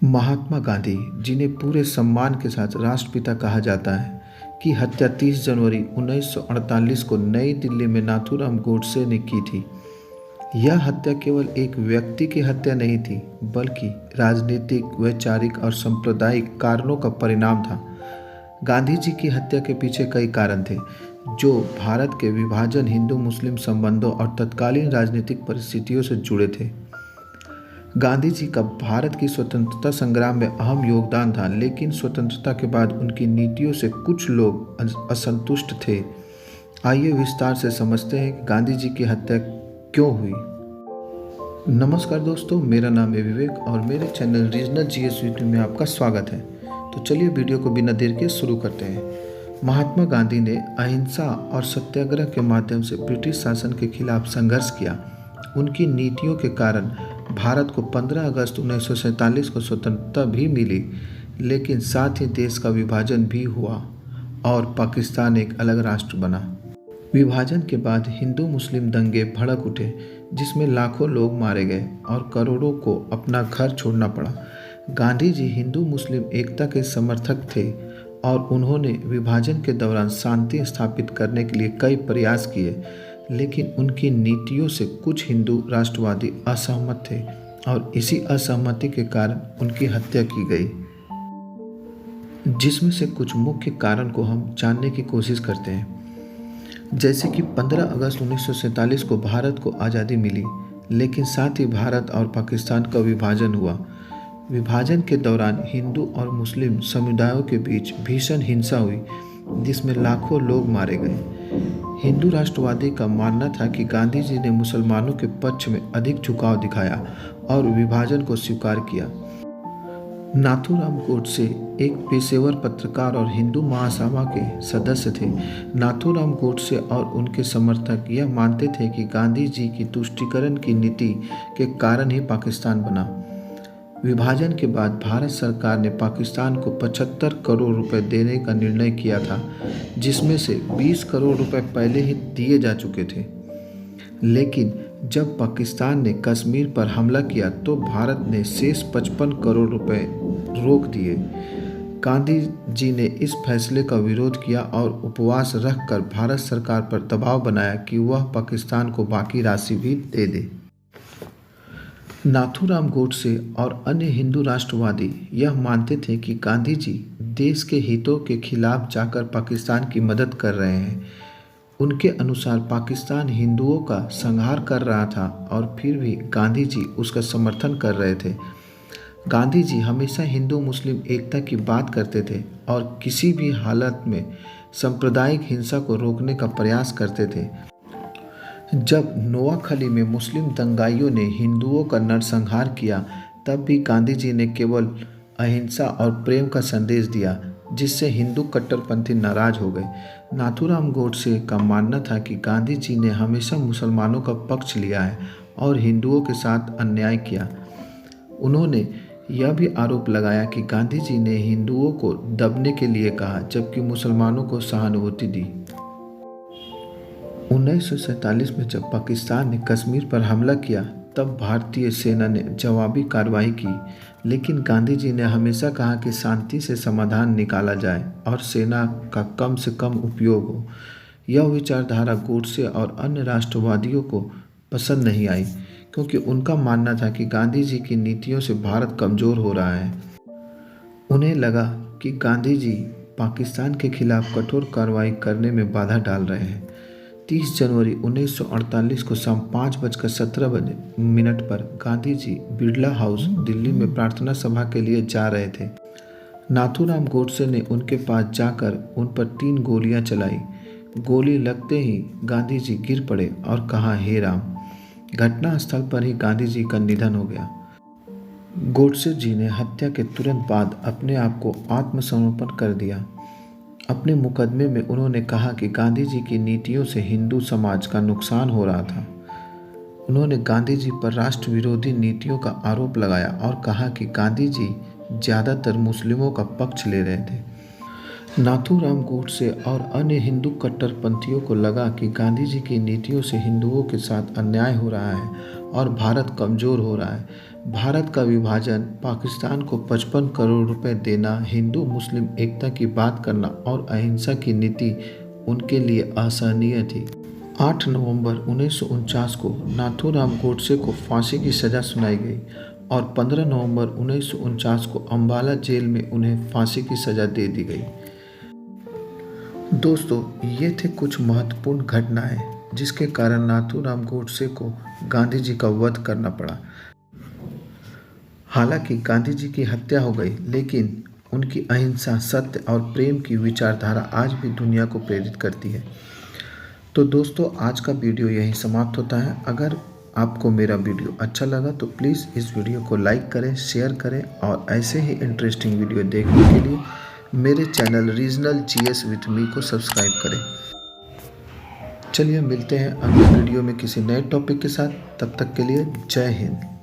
महात्मा गांधी, जिन्हें पूरे सम्मान के साथ राष्ट्रपिता कहा जाता है, की हत्या 30 जनवरी 1948 को नई दिल्ली में नाथूराम गोडसे ने की थी। यह हत्या केवल एक व्यक्ति की हत्या नहीं थी, बल्कि राजनीतिक, वैचारिक और सांप्रदायिक कारणों का परिणाम था। गांधी जी की हत्या के पीछे कई कारण थे, जो भारत के विभाजन, हिंदू मुस्लिम संबंधों और तत्कालीन राजनीतिक परिस्थितियों से जुड़े थे। गांधी जी का भारत की स्वतंत्रता संग्राम में अहम योगदान था, लेकिन स्वतंत्रता के बाद उनकी नीतियों से कुछ लोग असंतुष्ट थे। आइए विस्तार से समझते हैं कि गांधी जी की हत्या क्यों हुई। नमस्कार दोस्तों, मेरा नाम है विवेक और मेरे चैनल रीजनल जीएस यूट्यूब में आपका स्वागत है। तो चलिए वीडियो को बिना देर के शुरू करते हैं। महात्मा गांधी ने अहिंसा और सत्याग्रह के माध्यम से ब्रिटिश शासन के खिलाफ संघर्ष किया। उनकी नीतियों के कारण भारत को 15 अगस्त 1947 को स्वतंत्रता भी मिली, लेकिन साथ ही देश का विभाजन भी हुआ और पाकिस्तान एक अलग राष्ट्र बना। विभाजन के बाद हिंदू मुस्लिम दंगे भड़क उठे, जिसमें लाखों लोग मारे गए और करोड़ों को अपना घर छोड़ना पड़ा। गांधी जी हिंदू मुस्लिम एकता के समर्थक थे और उन्होंने विभाजन के दौरान शांति स्थापित करने के लिए कई प्रयास किए, लेकिन उनकी नीतियों से कुछ हिंदू राष्ट्रवादी असहमत थे और इसी असहमति के कारण उनकी हत्या की गई, जिसमें से कुछ मुख्य कारण को हम जानने की कोशिश करते हैं। जैसे कि 15 अगस्त 1947 को भारत को आज़ादी मिली, लेकिन साथ ही भारत और पाकिस्तान का विभाजन हुआ। विभाजन के दौरान हिंदू और मुस्लिम समुदायों के बीच भीषण हिंसा हुई, जिसमें लाखों लोग मारे गए। हिंदू राष्ट्रवादी का मानना था कि गांधी जी ने मुसलमानों के पक्ष में अधिक झुकाव दिखाया और विभाजन को स्वीकार किया। नाथूराम गोडसे एक पेशेवर पत्रकार और हिंदू महासभा के सदस्य थे। नाथूराम गोडसे और उनके समर्थक यह मानते थे कि गांधी जी की तुष्टीकरण की नीति के कारण ही पाकिस्तान बना। विभाजन के बाद भारत सरकार ने पाकिस्तान को 75 करोड़ रुपए देने का निर्णय किया था, जिसमें से 20 करोड़ रुपए पहले ही दिए जा चुके थे। लेकिन जब पाकिस्तान ने कश्मीर पर हमला किया तो भारत ने शेष 55 करोड़ रुपए रोक दिए। गांधी जी ने इस फैसले का विरोध किया और उपवास रखकर भारत सरकार पर दबाव बनाया कि वह पाकिस्तान को बाकी राशि भी दे दे। नाथूराम गोडसे और अन्य हिंदू राष्ट्रवादी यह मानते थे कि गांधी जी देश के हितों के खिलाफ जाकर पाकिस्तान की मदद कर रहे हैं। उनके अनुसार पाकिस्तान हिंदुओं का संहार कर रहा था और फिर भी गांधी जी उसका समर्थन कर रहे थे। गांधी जी हमेशा हिंदू मुस्लिम एकता की बात करते थे और किसी भी हालत में सांप्रदायिक हिंसा को रोकने का प्रयास करते थे। जब नोआखली में मुस्लिम दंगाइयों ने हिंदुओं का नरसंहार किया, तब भी गांधी जी ने केवल अहिंसा और प्रेम का संदेश दिया, जिससे हिंदू कट्टरपंथी नाराज हो गए। नाथूराम गोडसे का मानना था कि गांधी जी ने हमेशा मुसलमानों का पक्ष लिया है और हिंदुओं के साथ अन्याय किया। उन्होंने यह भी आरोप लगाया कि गांधी जी ने हिंदुओं को दबने के लिए कहा, जबकि मुसलमानों को सहानुभूति दी। 1947 में जब पाकिस्तान ने कश्मीर पर हमला किया, तब भारतीय सेना ने जवाबी कार्रवाई की, लेकिन गांधी जी ने हमेशा कहा कि शांति से समाधान निकाला जाए और सेना का कम से कम उपयोग हो। यह विचारधारा गोडसे और अन्य राष्ट्रवादियों को पसंद नहीं आई, क्योंकि उनका मानना था कि गांधी जी की नीतियों से भारत कमज़ोर हो रहा है। उन्हें लगा कि गांधी जी पाकिस्तान के खिलाफ कठोर कार्रवाई करने में बाधा डाल रहे हैं। 30 जनवरी 1948 को शाम 5:17 पर गांधी जी बिरला हाउस दिल्ली में प्रार्थना सभा के लिए जा रहे थे। नाथूराम गोडसे ने उनके पास जाकर उन पर 3 गोलियां चलाई। गोली लगते ही गांधी जी गिर पड़े और कहा, हे राम। घटनास्थल पर ही गांधी जी का निधन हो गया। गोडसे जी ने हत्या के तुरंत बाद अपने आप को आत्मसमर्पण कर दिया। अपने मुकदमे में उन्होंने कहा कि गांधी जी की नीतियों से हिंदू समाज का नुकसान हो रहा था। उन्होंने गांधी जी पर राष्ट्र विरोधी नीतियों का आरोप लगाया और कहा कि गांधी जी ज़्यादातर मुस्लिमों का पक्ष ले रहे थे। नाथूराम गोडसे और अन्य हिंदू कट्टरपंथियों को लगा कि गांधी जी की नीतियों से हिंदुओं के साथ अन्याय हो रहा है और भारत कमज़ोर हो रहा है। भारत का विभाजन, पाकिस्तान को 55 करोड़ रुपए देना, हिंदू मुस्लिम एकता की बात करना और अहिंसा की नीति उनके लिए असहनीय थी। 8 नवंबर 1949 को नाथूराम गोडसे को फांसी की सज़ा सुनाई गई और 15 नवंबर 1949 को अम्बाला जेल में उन्हें फांसी की सज़ा दे दी गई। दोस्तों, ये थे कुछ महत्वपूर्ण घटनाएं जिसके कारण नाथूराम गोडसे को गांधी जी का वध करना पड़ा। हालांकि गांधी जी की हत्या हो गई, लेकिन उनकी अहिंसा, सत्य और प्रेम की विचारधारा आज भी दुनिया को प्रेरित करती है। तो दोस्तों, आज का वीडियो यहीं समाप्त होता है। अगर आपको मेरा वीडियो अच्छा लगा तो प्लीज़ इस वीडियो को लाइक करें, शेयर करें और ऐसे ही इंटरेस्टिंग वीडियो देखने के लिए मेरे channel regional GS with me को सब्सक्राइब करें। चलिए मिलते हैं अगले वीडियो में किसी नए टॉपिक के साथ। तब तक के लिए जय हिंद।